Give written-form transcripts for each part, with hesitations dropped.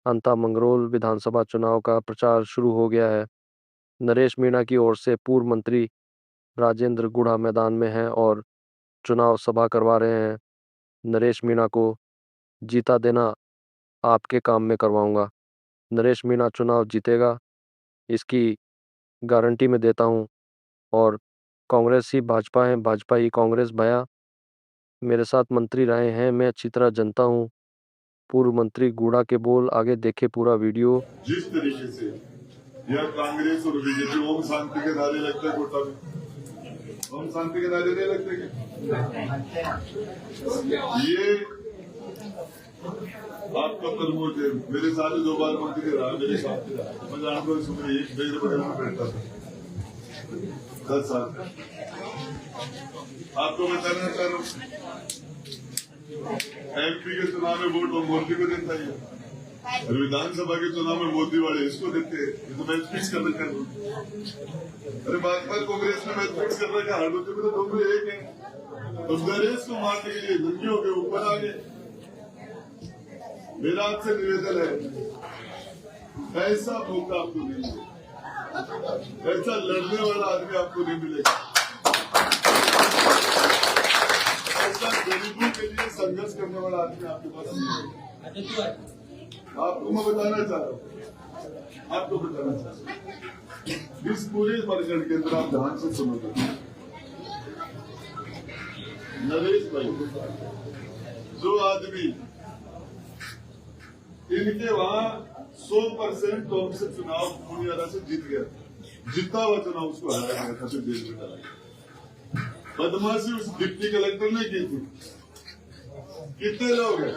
अंतामंगरोल विधानसभा चुनाव का प्रचार शुरू हो गया है। नरेश मीणा की ओर से पूर्व मंत्री राजेंद्र गुढ़ा मैदान में हैं और चुनाव सभा करवा रहे हैं। नरेश मीणा को जीता देना आपके काम में करवाऊंगा। नरेश मीणा चुनाव जीतेगा, इसकी गारंटी मैं देता हूं। और कांग्रेस ही भाजपा है, भाजपा ही कांग्रेस। भया मेरे साथ मंत्री रहे हैं, मैं अच्छी तरह जानता हूं। पूर्व मंत्री गुड़ा के बोल, आगे देखे पूरा वीडियो। जिस तरीके से यह कांग्रेस और बीजेपी ओम शांति के नारे लगते हैं कोटा में, ओम शांति के नारे नहीं लगते क्या? ये आपका तरबूज है। मेरे साथ 2 बार मंत्री रहा, मेरे साथ मैं जानता हूँ। सुन एक बेर बगल में बैठता था 10 साल। आपको बताना चाह रहा हूँ, एमपी के चुनाव में वोट मोदी को देता है और विधानसभा के चुनाव में मोदी वाले इसको देते हैं। ये तो मैच फिक्स कर रखा है। अरे बात कांग्रेस ने मैच फिक्स कर रखा है, तो दोनों एक है। तो नरेश को मारने के लिए धमकियों के ऊपर आ गए। मेरा आपसे निवेदन है, ऐसा मौका आपको नहीं मिलेगा, ऐसा लड़ने वाला आदमी आपको नहीं मिलेगा, ऐसा गरीबों के लिए संघर्ष करने वाला आदमी आपके पास नहीं मिलेगा। आपको मैं बताना चाह रहा हूँ, आपको बताना चाह रहा हूँ, इस पूरे प्रकरण के अंदर आप ध्यान से सुनोगे। नरेश भाई, जो आदमी इनके वहां 100% टॉप से चुनाव पूरी से जीत गया, जीता हुआ चुनाव उसको हराया गया था, फिर जेल में डाला। बदमाशी उस डिप्टी कलेक्टर ने की थी। कितने लोग हैं?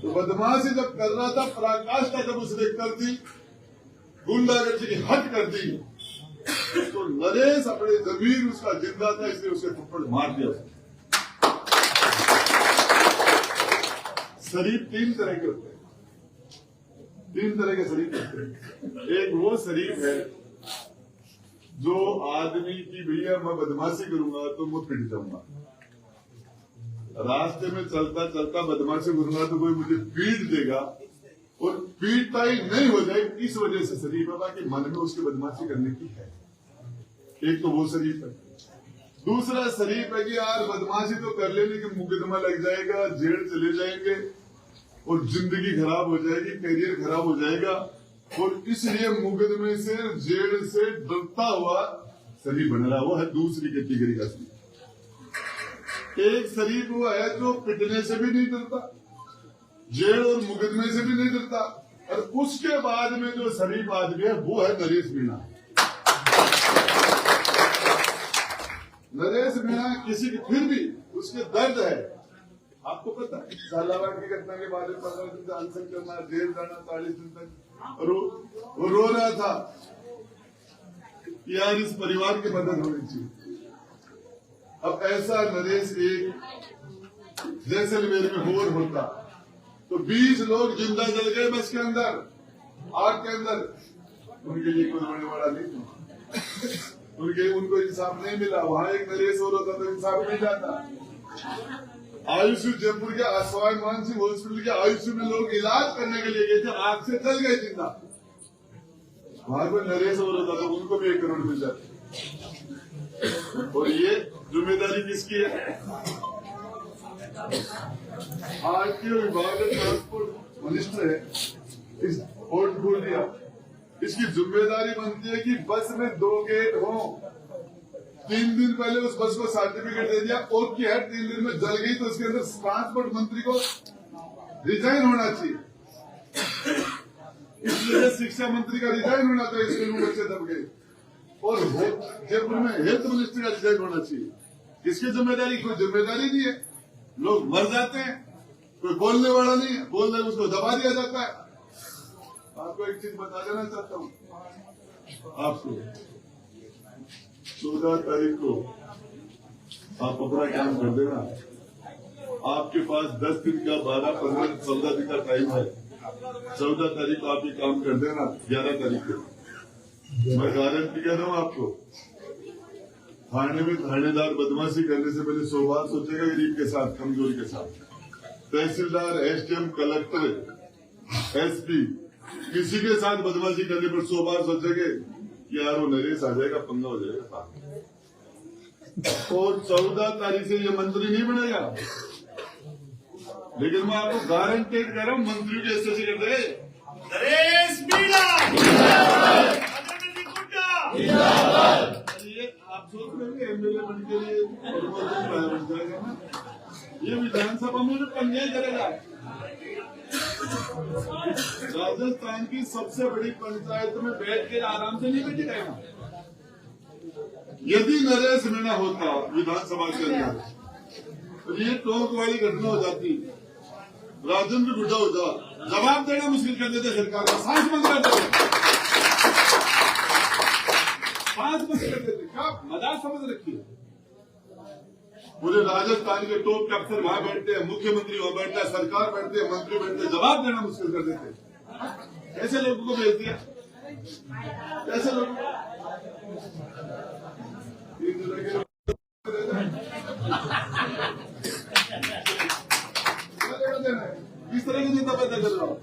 तो बदमाशी जब कर रहा था, पराकाष्ठा जब उसने कर दी, गुंडागर्दी की हद कर दी, तो नरेश अपने जमीन उसका जिंदा था, इसलिए उसके थप्पड़ मार दिया। शरीफ 3 तरह के होते हैं, 3 तरह के शरीफ होते हैं। एक वो शरीफ है जो आदमी की भैया मैं बदमाशी करूंगा तो मैं पिट जाऊंगा, रास्ते में चलता चलता बदमाशी करूंगा तो कोई मुझे पीट देगा और पीटाई नहीं हो जाए, इस वजह से शरीफ है, बाकी मन में उसकी बदमाशी करने की है। एक तो वो शरीफ है। दूसरा शरीफ है कि यार बदमाशी तो कर लेने के मुकदमा लग जाएगा, जेल चले जाएंगे और जिंदगी खराब हो जाएगी, करियर खराब हो जाएगा, और इसलिए मुकदमे से जेल से डरता हुआ शरीफ बन रहा। वो है दूसरी कैटेगरी का शरीफ। एक शरीफ वो है जो पिटने से भी नहीं डरता, जेल और मुकदमे से भी नहीं डरता, और उसके बाद में जो शरीफ आदमी है वो है नरेश मीणा। नरेश मीणा किसी की फिर भी उसके दर्द है, आपको पता है। झालावाड़ की घटना के बाद 15 दिन का अनशन करना, जेल जाना 40 दिन तक, और वो रो रहा था कि यार इस परिवार की मदद होनी चाहिए। अब ऐसा नरेश एक जैसलमेर में बोर होता तो 20 लोग जिंदा जल गए बस के अंदर, आग के अंदर, उनके लिए कोई होने वाला नहीं था। उनको इंसाफ नहीं मिला। वहां एक नरेश और होता तो इंसाफ मिल जाता। आयुषु जयपुर के सवाई मान सिंह हॉस्पिटल के आयुषु में लोग इलाज करने के लिए गए थे, आग से जल गए जिंदा। वहां पर नरेश और होता तो उनको भी 1 करोड़ मिल जाते। और ये जिम्मेदारी किसकी है? आरटीओ विभाग का ट्रांसपोर्ट मिनिस्टर है, इस पोर्ट खोल दिया। इसकी जिम्मेदारी बनती है कि बस में 2 गेट हो। 3 दिन पहले उस बस को सर्टिफिकेट दे दिया, ओके है, 3 दिन में जल गई तो उसके अंदर ट्रांसपोर्ट मंत्री को रिजाइन होना चाहिए। इसलिए शिक्षा मंत्री का रिजाइन होना चाहिए, स्कूल में बच्चे दब गए, और जयपुर में हेल्थ मिनिस्टर का रिजाइन होना चाहिए। किसकी जिम्मेदारी? कोई जिम्मेदारी नहीं है। लोग मर जाते हैं, कोई बोलने वाला नहीं है, बोलने उसको दबा दिया जाता है। आपको एक चीज बता देना चाहता हूँ, आपको 14 तारीख को आप अपना काम कर देना। आपके पास 10 दिन का, 12, 15, 14 दिन का टाइम है। 14 तारीख को आप ये काम कर देना। 11 तारीख को मैं गारंटी कह रहा हूँ आपको, थाने में थानेदार बदमाशी करने से पहले 100 बार सोचेगा गरीब के साथ, कमजोर के साथ। तहसीलदार, एसडीएम, कलेक्टर एसपी किसी के साथ बदमाशी करने पर 100 बार सोचेंगे कि यार वो नरेश आ जाएगा, पंगा हो जाएगा। और 14 तारीख से ये मंत्री नहीं बनेगा, लेकिन मैं आपको गारंटेड कर रहा हूँ मंत्री के ऐसे कर दे। नरेश मीणा ये आप सोच रहे हैं एमएलए बन के लिए बन जाएगा ना, ये विधानसभा में भी पंगे करेगा। राजस्थान की सबसे बड़ी पंचायत में बैठ के आराम से नहीं बैठेगा। यदि नरेश मीणा होता विधानसभा के अंदर तो ये टोंक वाली घटना हो जाती, राजेंद्र गुड्डा होता, जवाब देना मुश्किल कर देते सरकार का, सांस बंद कर देते, सांस बंद कर देते। क्या मजाक समझ रखी है? पूरे राजस्थान के टॉप अफसर वहां बैठते हैं, मुख्यमंत्री वहां बैठता है, सरकार बैठते हैं, मंत्री बैठते हैं, जवाब देना मुश्किल कर देते। ऐसे लोगों को भेज दिया, ऐसे लोग किस तरह की नेता पैदा कर रहा हूं?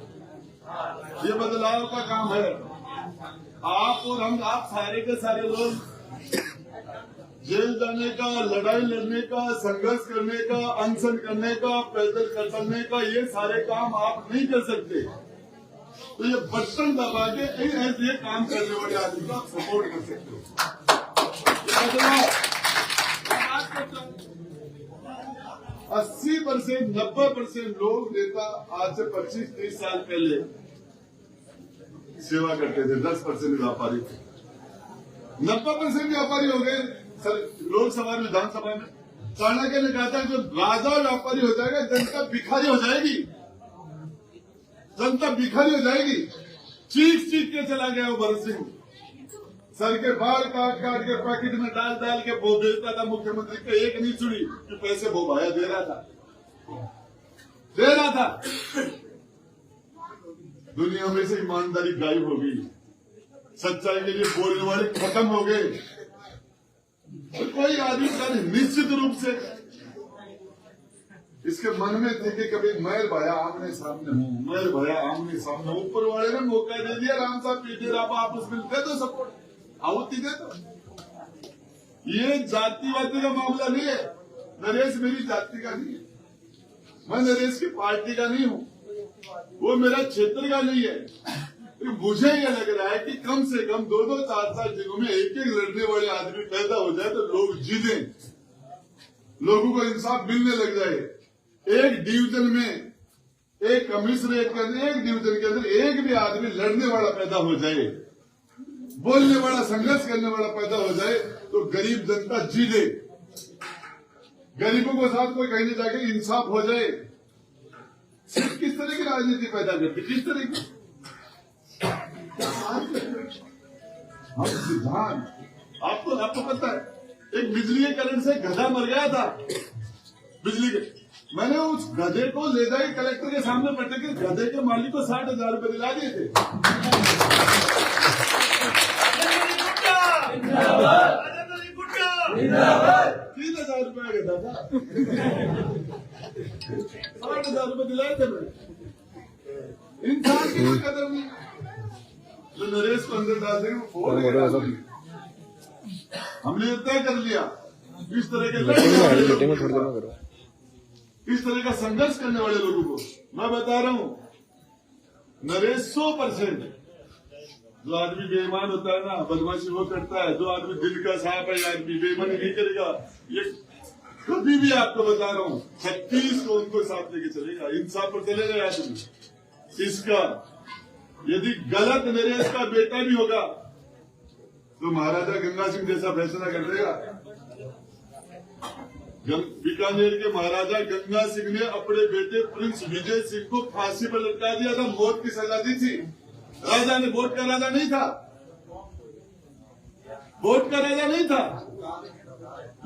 ये बदलाव का काम है। आप और हम, आप सारे के सारे लोग जेल जाने का, लड़ाई लड़ने का, संघर्ष करने का, अनशन करने का, पैदल चलने का, ये सारे काम आप नहीं कर सकते। तो ये बटन दबा के ऐसे काम करने वाले आदमी को आप सपोर्ट कर सकते हो। 80% 90% लोग नेता आज से 25-30 साल पहले सेवा करते थे, 10% व्यापारी थे, 90% व्यापारी हो गए। लोकसभा विधानसभा में चाणक्य ने कहा था जो राजा व्यापारी हो जाएगा जनता भिखारी हो जाएगी, जनता भिखारी हो जाएगी। चीख चीख के चला गया वो भरत सिंह, सर के बाल काट काट के पैकेट में डाल डाल के वो बेचता था मुख्यमंत्री को, एक नहीं सुनी कि पैसे वो भाया दे रहा था। दुनिया में से ईमानदारी गायब हो गई, सच्चाई के लिए बोलने वाले खत्म हो गए। तो कोई आदमी कर निश्चित रूप से इसके मन में थे कि कभी मैं भाया आमने सामने हूँ, मैं भाया आमने सामने। ऊपर वाले ने मौका दे दिया, राम साहब पीटे राम आपस में दे दो सपोर्ट, आहुति दे दो। ये जातिवादी का मामला नहीं है। नरेश मेरी जाति का नहीं है, मैं नरेश की पार्टी का नहीं हूँ, वो मेरा क्षेत्र का नहीं है। मुझे ये लग रहा है कि कम से कम 2-2, 4-4 जगहों में एक लड़ने वाले आदमी पैदा हो जाए तो लोग जीते, लोगों को इंसाफ मिलने लग जाए। एक डिवीजन में, एक कमिश्नरेट के अंदर, एक डिवीजन के अंदर एक भी आदमी लड़ने वाला पैदा हो जाए, बोलने वाला, संघर्ष करने वाला पैदा हो जाए तो गरीब जनता जी ले, गरीबों के साथ कोई कहीं जाके इंसाफ हो जाए। सिर्फ किस तरह की राजनीति पैदा करती, किस तरह की हम सिद्धांत। आपको पता है एक बिजली के करंट से गधा मर गया था, बिजली के। मैंने उस गधे को ले जाके कलेक्टर के सामने बैठे के गधे के मालिक को 60,000 रुपए दिला दिए थे। 3,000 रुपए गधा था, 60,000 रुपए दिलाए थे मैंने। इंसान की कोई कदर नहीं, जो नरेश को अंदर डाल देंगे वो हमने तय कर लिया। इस तरह के इस तरह का संघर्ष करने वाले लोगों को मैं बता रहा हूं, नरेश 100%। जो आदमी बेईमान होता है ना, बदमाशी वो करता है, जो आदमी दिल का साफ है, आदमी बेईमानी नहीं करेगा। ये कभी भी आपको बता रहा हूं 36 को उनको साथ लेके चलेगा, इंसाफ पर चलेगा आदमी। इसका यदि गलत नरेश का बेटा भी होगा तो महाराजा गंगा सिंह जैसा फैसला कर देगा। बीकानेर के महाराजा गंगा सिंह ने अपने बेटे प्रिंस विजय सिंह को फांसी पर लटका दिया था, मौत की सजा दी थी। राजा ने वोट का राजा नहीं था, वोट का राजा नहीं था।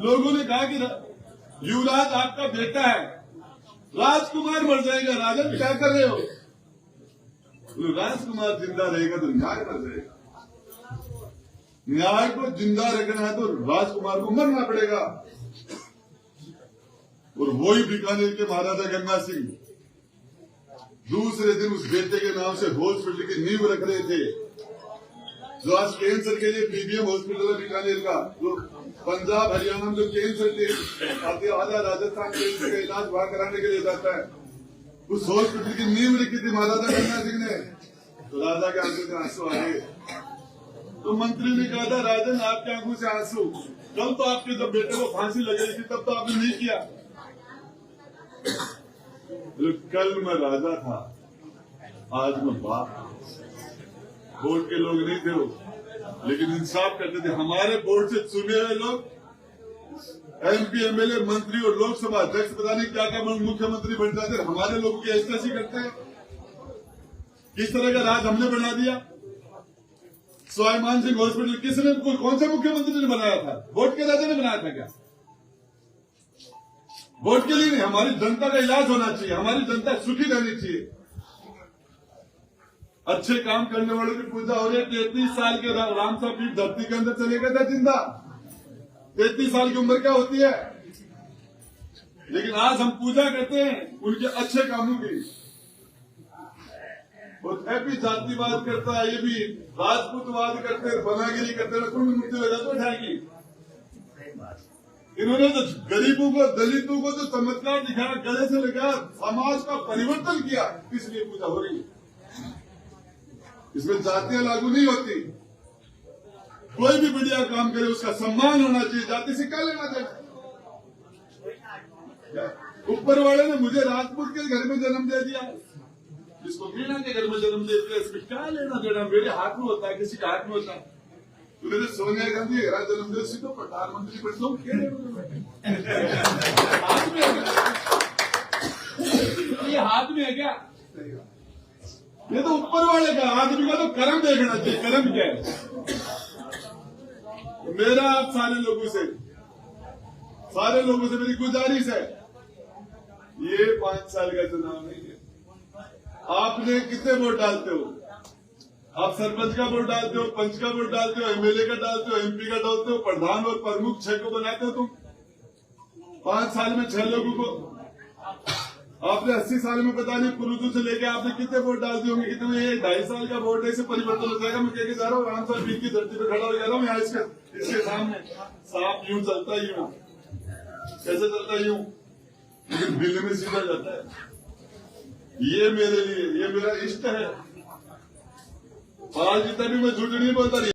लोगों ने कहा कि युवराज आपका बेटा है, राजकुमार मर जाएगा, राजा क्या कर रहे हो? राजकुमार जिंदा रहेगा तो न्याय मर जाएगा। न्याय को जिंदा रखना है तो राजकुमार को मरना पड़ेगा। और वही बीकानेर के महाराजा गंगा सिंह दूसरे दिन उस बेटे के नाम से हॉस्पिटल की नींव रख रहे थे, जो आज कैंसर के लिए पीबीएम हॉस्पिटल है बीकानेर का, जो पंजाब हरियाणा में जो कैंसर आधा राजस्थान कैंसर का इलाज वहां कराने के लिए जाता है, उस हॉस्पिटल की नींव रखी थी महाराजा गंगा सिंह ने। तो राजा के आंखों से आंसू आ गए। तो मंत्री ने कहा था, राजन आपके आंखों से आंसू, कल तो आपके जब बेटे को फांसी लग रही थी तब तो आपने नहीं किया। तो कल मैं राजा था, आज मैं बाप। बोर्ड के लोग नहीं थे वो, लेकिन इंसाफ करते थे। हमारे बोर्ड से चुने हुए लोग एमपी, एमएलए, मंत्री और लोकसभा अध्यक्ष पता नहीं क्या क्या मुख्यमंत्री बन जाते, हमारे लोगों की ऐसी करते हैं। किस तरह का राज हमने बना दिया। स्वाभिमान सिंह हॉस्पिटल किसने, कौन सा मुख्यमंत्री ने बनाया था? वोट के राजा ने बनाया था क्या? वोट के लिए नहीं, हमारी जनता का इलाज होना चाहिए, हमारी जनता सुखी रहनी चाहिए। अच्छे काम करने वालों की पूजा हो रही है। 33 साल के राम साहब पीठ धरती के अंदर चले गए थे जिंदा। 33 साल की उम्र क्या होती है? लेकिन आज हम पूजा करते हैं उनके अच्छे कामों की। वो भी जातिवाद करता है, ये भी राजपूतवाद करते हैं, बनागिरी करते हैं, कुंड मुक्ति लगा तो उठाएगी। इन्होंने तो गरीबों को, दलितों को जो चमत्कार दिखाया, गले से लगा, समाज का परिवर्तन किया, इसलिए पूजा हो रही है। इसमें जातियां लागू नहीं होती। कोई भी बढ़िया काम करे उसका सम्मान होना चाहिए, जाति से क्या लेना चाहिए। ऊपर वाले ने मुझे राजपूत के घर में जन्म दे दिया, जिसको मीणा के घर में जन्म दे दिया, इसमें क्या लेना देना? मेरे हाथ में होता है, किसी का हाथ में होता है। तूने तो सोनिया गांधी हरा जन्म दे, तो प्रधानमंत्री बन लो, हाथ में है क्या? ये हाथ में है क्या? ये तो ऊपर वाले का, आदमी का तो कर्म देखना चाहिए। कर्म क्या है? मेरा आप सारे लोगों से मेरी गुजारिश है, ये 5 साल का चुनाव नहीं है। आपने कितने वोट डालते हो? आप सरपंच का वोट डालते हो, पंच का वोट डालते हो, एमएलए का डालते हो, एमपी का डालते हो, प्रधान और प्रमुख 6 को बनाते हो तुम। 5 साल में 6 लोगों को। आपने 80 साल में पता नहीं पुरुषों से लेके आपने कितने वोट डाल दिए होंगे? कितने? 2.5 साल का वोट है, इसे परिवर्तन हो जाएगा। मैं कह के जा रहा हूँ, राम साहब बीच की धरती पे खड़ा हो जा रहा हूँ यहाँ इसके सामने। सांप यूं चलता ही हूँ, कैसे चलता ही हूँ, लेकिन दिल में सीधा जाता है। ये मेरे लिए, ये मेरा इष्ट है। आज जितना भी मैं झूठ नहीं बोलता।